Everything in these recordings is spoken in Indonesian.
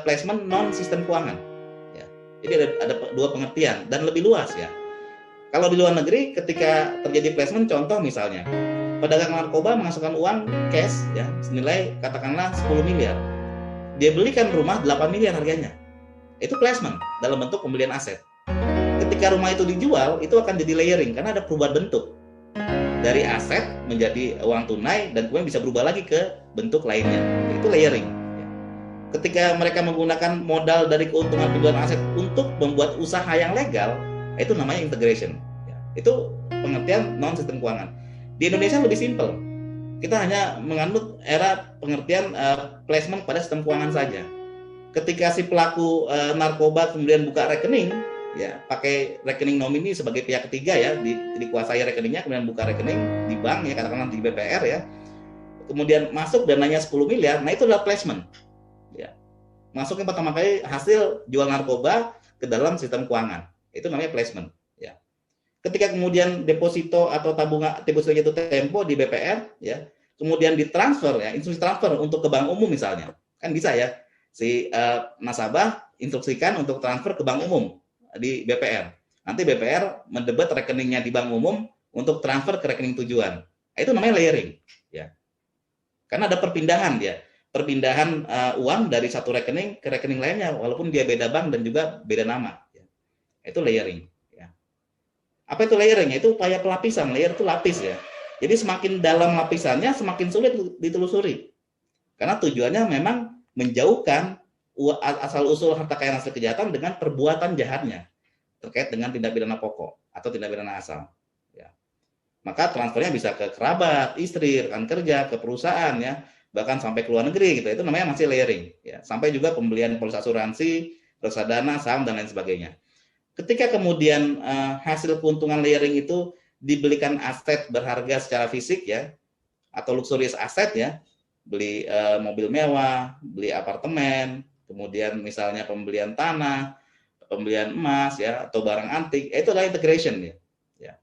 placement non sistem keuangan. Ya. Jadi ada dua pengertian dan lebih luas ya. Kalau di luar negeri ketika terjadi placement, contoh misalnya pedagang narkoba mengasahkan uang cash ya senilai katakanlah 10 miliar. Dia belikan rumah 8 miliar harganya. Itu placement dalam bentuk pembelian aset. Ketika rumah itu dijual, itu akan jadi layering karena ada perubahan bentuk. Dari aset menjadi uang tunai dan kemudian bisa berubah lagi ke bentuk lainnya. Itu layering. Ketika mereka menggunakan modal dari keuntungan penjualan aset untuk membuat usaha yang legal, itu namanya integration. Itu pengertian non sistem keuangan. Di Indonesia lebih simpel. Kita hanya menganut era pengertian placement pada sistem keuangan saja. Ketika si pelaku narkoba kemudian buka rekening, ya pakai rekening nomini sebagai pihak ketiga ya, dikuasai rekeningnya, kemudian buka rekening di bank ya, katakanlah di BPR ya, kemudian masuk dananya 10 miliar, nah itu adalah placement ya, masuknya pertama kali hasil jual narkoba ke dalam sistem keuangan, itu namanya placement ya. Ketika kemudian deposito atau tabungan deposito itu tempo di BPR ya, kemudian ditransfer ya, instruksi transfer untuk ke bank umum misalnya, kan bisa ya, si nasabah instruksikan untuk transfer ke bank umum di BPR. Nanti BPR mendebet rekeningnya di bank umum untuk transfer ke rekening tujuan. Itu namanya layering, ya. Karena ada perpindahan dia, perpindahan uang dari satu rekening ke rekening lainnya, walaupun dia beda bank dan juga beda nama. Ya. Itu layering. Ya. Apa itu layering? Itu upaya pelapisan. Layer itu lapis ya. Jadi semakin dalam lapisannya, semakin sulit ditelusuri. Karena tujuannya memang menjauhkan asal-usul harta kekayaan hasil kejahatan dengan perbuatan jahatnya terkait dengan tindak pidana pokok atau tindak pidana asal. Ya. Maka transfernya bisa ke kerabat, istri, rekan kerja, ke perusahaan ya, bahkan sampai ke luar negeri gitu. Itu namanya masih layering. Ya. Sampai juga pembelian polis asuransi, reksadana, saham dan lain sebagainya. Ketika kemudian hasil keuntungan layering itu dibelikan aset berharga secara fisik ya, atau luxurious aset ya, beli mobil mewah, beli apartemen, kemudian misalnya pembelian tanah, pembelian emas ya, atau barang antik, itu adalah integration ya. Ya.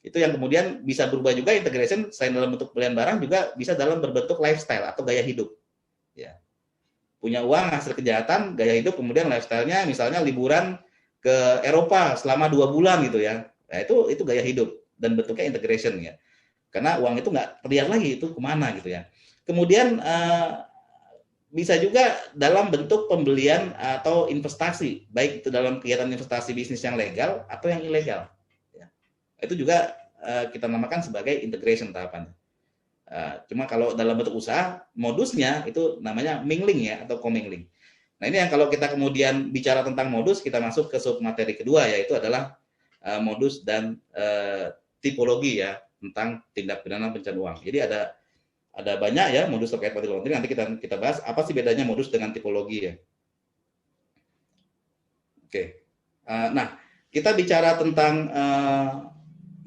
Itu yang kemudian bisa berubah juga integration selain dalam bentuk pembelian barang juga bisa dalam berbentuk lifestyle atau gaya hidup. Ya. Punya uang hasil kejahatan, gaya hidup, kemudian lifestyle-nya misalnya liburan ke Eropa selama 2 bulan gitu ya. Nah, itu gaya hidup dan bentuknya integration ya. Karena uang itu nggak terlihat lagi itu kemana gitu ya. Kemudian bisa juga dalam bentuk pembelian atau investasi, baik itu dalam kegiatan investasi bisnis yang legal atau yang ilegal. Ya. Itu juga kita namakan sebagai integration tahapannya. Cuma kalau dalam bentuk usaha, modusnya itu namanya mingling ya atau commingling. Nah ini yang kalau kita kemudian bicara tentang modus, kita masuk ke submateri kedua, yaitu adalah modus dan tipologi ya tentang tindak pidana pencucian uang. Jadi ada banyak ya modus terkait money laundering. Nanti kita bahas apa sih bedanya modus dengan tipologi ya. Oke. Nah, kita bicara tentang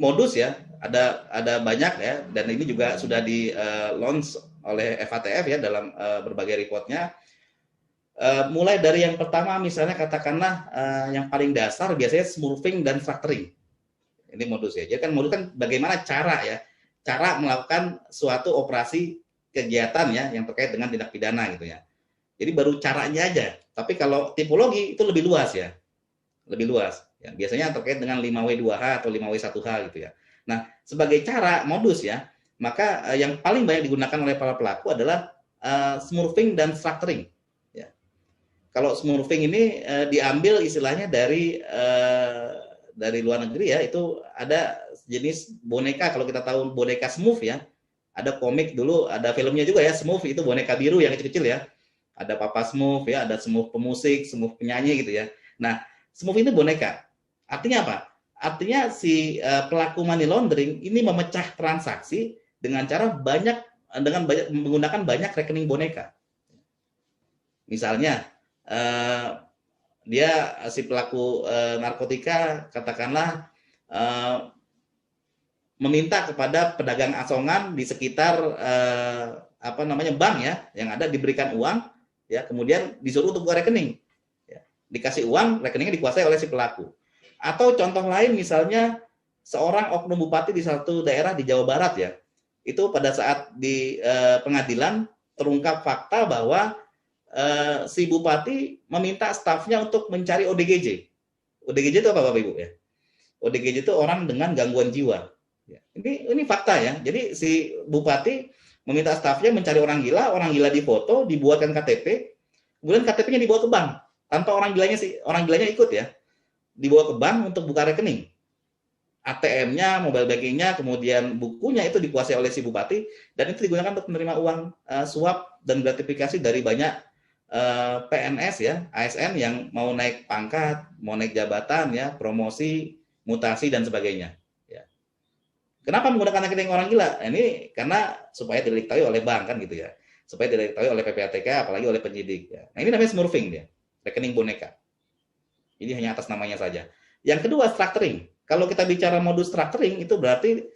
modus ya. Ada banyak ya, dan ini juga sudah di launch oleh FATF ya dalam berbagai reportnya. Mulai dari yang pertama misalnya katakanlah yang paling dasar biasanya smurfing dan structuring. Ini modus ya. Jadi kan modus kan bagaimana cara ya, cara melakukan suatu operasi kegiatan ya yang terkait dengan tindak pidana gitu ya. Jadi baru caranya aja. Tapi kalau tipologi itu lebih luas ya. Lebih luas. Ya, biasanya terkait dengan 5W2H atau 5W1H gitu ya. Nah, sebagai cara modus ya, maka yang paling banyak digunakan oleh para pelaku adalah smurfing dan structuring. Ya. Kalau smurfing ini diambil istilahnya dari luar negeri ya, itu ada jenis boneka, kalau kita tahu boneka Smurf ya, ada komik dulu, ada filmnya juga ya, Smurf itu boneka biru yang kecil-kecil ya, ada Papa Smurf ya, ada Smurf pemusik, Smurf penyanyi gitu ya. Nah, Smurf itu boneka, artinya apa? Artinya si pelaku money laundering ini memecah transaksi dengan cara menggunakan banyak rekening boneka. Misalnya dia si pelaku narkotika katakanlah meminta kepada pedagang asongan di sekitar bank ya yang ada diberikan uang ya, kemudian disuruh untuk buka rekening ya. Dikasih uang, rekeningnya dikuasai oleh si pelaku. Atau contoh lain misalnya seorang oknum bupati di satu daerah di Jawa Barat ya, itu pada saat di pengadilan terungkap fakta bahwa si bupati meminta stafnya untuk mencari ODGJ. ODGJ itu apa Bapak Ibu ya? ODGJ itu orang dengan gangguan jiwa. Ini fakta ya. Jadi si bupati meminta stafnya mencari orang gila difoto, dibuatkan KTP, kemudian KTP-nya dibawa ke bank tanpa orang gilanya ikut ya. Dibawa ke bank untuk buka rekening. ATM-nya, mobile banking-nya, kemudian bukunya itu dikuasai oleh si bupati, dan itu digunakan untuk menerima uang suap dan gratifikasi dari banyak PNS ya, ASN yang mau naik pangkat, mau naik jabatan ya, promosi, mutasi dan sebagainya. Ya. Kenapa menggunakan rekening orang gila? Ini karena supaya tidak diketahui oleh bank kan gitu ya, supaya tidak diketahui oleh PPATK, apalagi oleh penyidik. Ya. Nah ini namanya smurfing dia, rekening boneka. Ini hanya atas namanya saja. Yang kedua, structuring. Kalau kita bicara modus structuring, itu berarti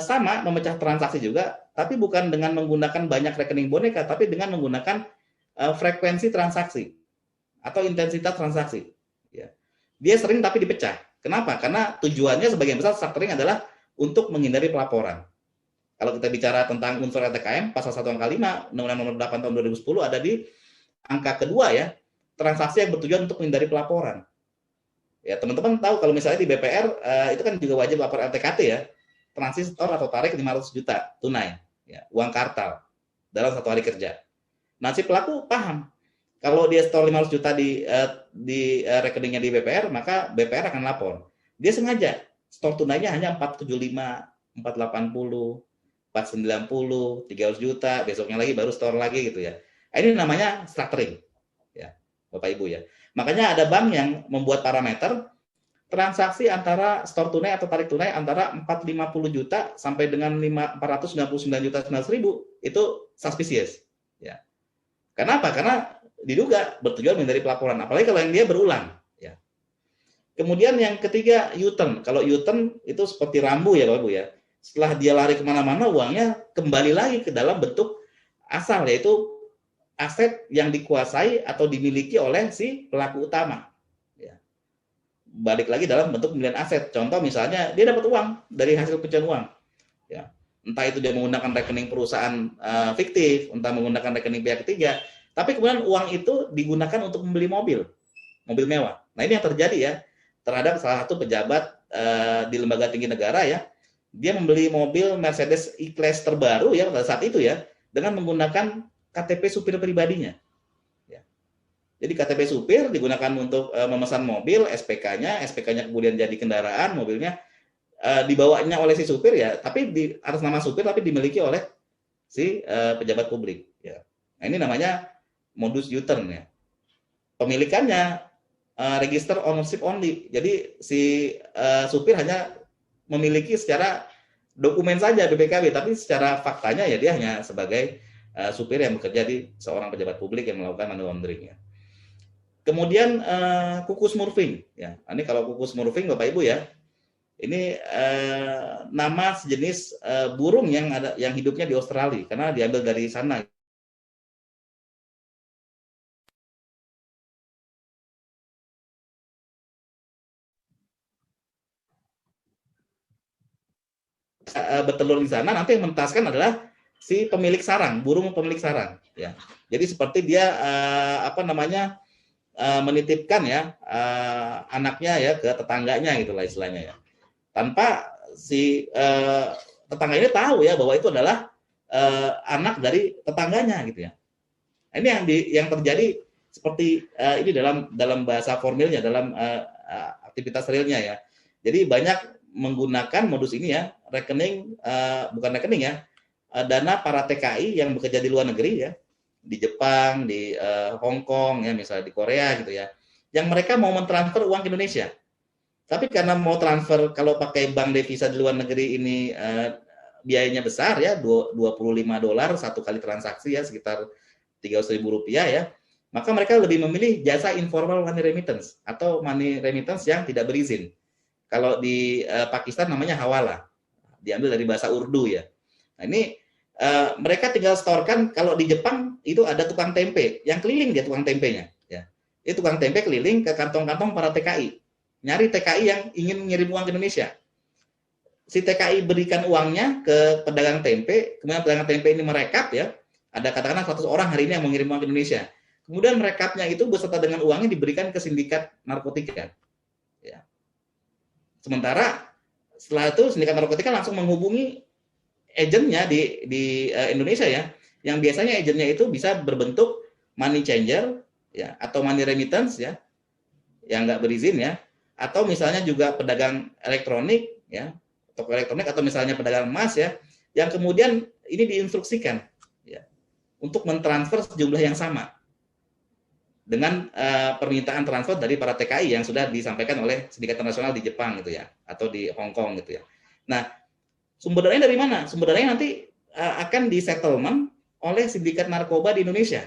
sama, memecah transaksi juga, tapi bukan dengan menggunakan banyak rekening boneka, tapi dengan menggunakan frekuensi transaksi atau intensitas transaksi. Ya. Dia sering tapi dipecah. Kenapa? Karena tujuannya sebagian besar structuring adalah untuk menghindari pelaporan. Kalau kita bicara tentang unsur LTKM, pasal 1 angka 5, Undang-Undang Nomor 8 tahun 2010 ada di angka kedua ya, transaksi yang bertujuan untuk menghindari pelaporan. Ya, teman-teman tahu kalau misalnya di BPR itu kan juga wajib lapor LTKT ya, transistor atau tarik 500 juta tunai, ya, uang kartal dalam 1 hari kerja. Nah, si pelaku paham kalau dia store 500 juta di rekeningnya di BPR, maka BPR akan lapor. Dia sengaja store tunainya hanya 475, 480, 490, 300 juta, besoknya lagi baru store lagi gitu ya. Ini namanya structuring. Bapak Ibu ya. Makanya ada bank yang membuat parameter transaksi antara store tunai atau tarik tunai antara 450 juta sampai dengan 499 juta 900 ribu itu suspicious. Ya. Kenapa? Karena diduga bertujuan menghindari pelaporan. Apalagi kalau yang dia berulang. Ya. Kemudian yang ketiga U-turn. Kalau U-turn itu seperti rambu ya Bapak Ibu ya. Setelah dia lari kemana-mana uangnya kembali lagi ke dalam bentuk asal, yaitu aset yang dikuasai atau dimiliki oleh si pelaku utama. Ya. Balik lagi dalam bentuk pembelian aset. Contoh misalnya dia dapat uang dari hasil pencucian uang. Ya. Entah itu dia menggunakan rekening perusahaan fiktif, entah menggunakan rekening pihak ketiga, tapi kemudian uang itu digunakan untuk membeli mobil mewah. Nah ini yang terjadi ya terhadap salah satu pejabat di lembaga tinggi negara ya. Dia membeli mobil Mercedes E-Class terbaru ya pada saat itu ya dengan menggunakan KTP supir pribadinya. Ya. Jadi KTP supir digunakan untuk memesan mobil, SPK-nya kemudian jadi kendaraan, mobilnya dibawanya oleh si supir ya, tapi di atas nama supir tapi dimiliki oleh si pejabat publik. Ya. Nah ini namanya modus U-turn ya. Pemilikannya register ownership only. Jadi si supir hanya memiliki secara dokumen saja BPKB, tapi secara faktanya ya dia hanya sebagai supir yang bekerja di seorang pejabat publik yang melakukan money laundering ya. Kemudian kuku smurfing ya. Ini kalau kuku smurfing Bapak Ibu ya. Ini nama sejenis burung yang hidupnya di Australia karena diambil dari sana. Bertelur di sana, nanti yang mentaskan adalah si pemilik sarang, burung pemilik sarang ya. Jadi seperti dia menitipkan ya anaknya ya ke tetangganya gitulah istilahnya ya. Tanpa si tetangga ini tahu ya bahwa itu adalah anak dari tetangganya gitu ya. Ini yang terjadi seperti ini dalam bahasa formilnya, dalam aktivitas realnya ya. Jadi banyak menggunakan modus ini ya, bukan rekening ya, dana para TKI yang bekerja di luar negeri ya, di Jepang, di Hong Kong ya, misalnya di Korea gitu ya, yang mereka mau mentransfer uang ke Indonesia. Tapi karena mau transfer kalau pakai bank devisa di luar negeri ini biayanya besar ya, $25 satu kali transaksi ya, sekitar Rp300.000 ya, maka mereka lebih memilih jasa informal money remittance atau money remittance yang tidak berizin. Kalau di Pakistan namanya hawala, diambil dari bahasa Urdu ya. Nah ini mereka tinggal storekan. Kalau di Jepang itu ada tukang tempe yang keliling dia tukang tempenya. Ya, itu tukang tempe keliling ke kantong-kantong para TKI, nyari TKI yang ingin mengirim uang ke Indonesia. Si TKI berikan uangnya ke pedagang tempe, kemudian pedagang tempe ini merekap ya. Ada katakanlah 100 orang hari ini yang mengirim uang ke Indonesia. kemudian merekapnya itu beserta dengan uangnya diberikan ke sindikat narkotika. Ya. Sementara setelah itu sindikat narkotika langsung menghubungi agennya di Indonesia ya, yang biasanya agennya itu bisa berbentuk money changer ya, atau money remittance ya, yang nggak berizin ya, atau misalnya juga pedagang elektronik ya, toko elektronik, atau misalnya pedagang emas ya, yang kemudian ini diinstruksikan ya untuk mentransfer sejumlah yang sama dengan permintaan transfer dari para TKI yang sudah disampaikan oleh sindikat internasional di Jepang gitu ya, atau di Hong Kong gitu ya. Nah, sumber dananya dari mana? Sumber dananya nanti akan di-settlement oleh sindikat narkoba di Indonesia.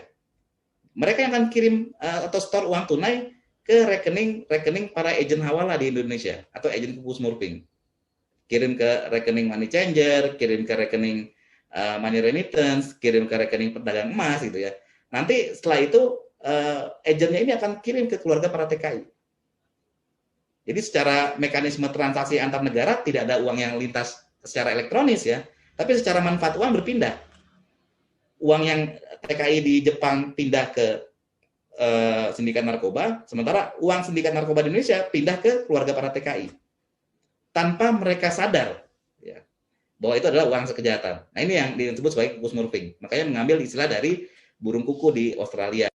Mereka yang akan kirim atau store uang tunai ke rekening para agen hawala di Indonesia atau agen kuku smurfing. Kirim ke rekening money changer, kirim ke rekening money remittance, kirim ke rekening pedagang emas gitu ya. Nanti setelah itu agennya ini akan kirim ke keluarga para TKI. Jadi secara mekanisme transaksi antar negara tidak ada uang yang lintas secara elektronis ya, tapi secara manfaat uang berpindah. Uang yang TKI di Jepang pindah ke sindikat narkoba, sementara uang sindikat narkoba di Indonesia pindah ke keluarga para TKI. Tanpa mereka sadar ya, bahwa itu adalah uang kejahatan. Nah ini yang disebut sebagai kuku smurfing. Makanya mengambil istilah dari burung kuku di Australia.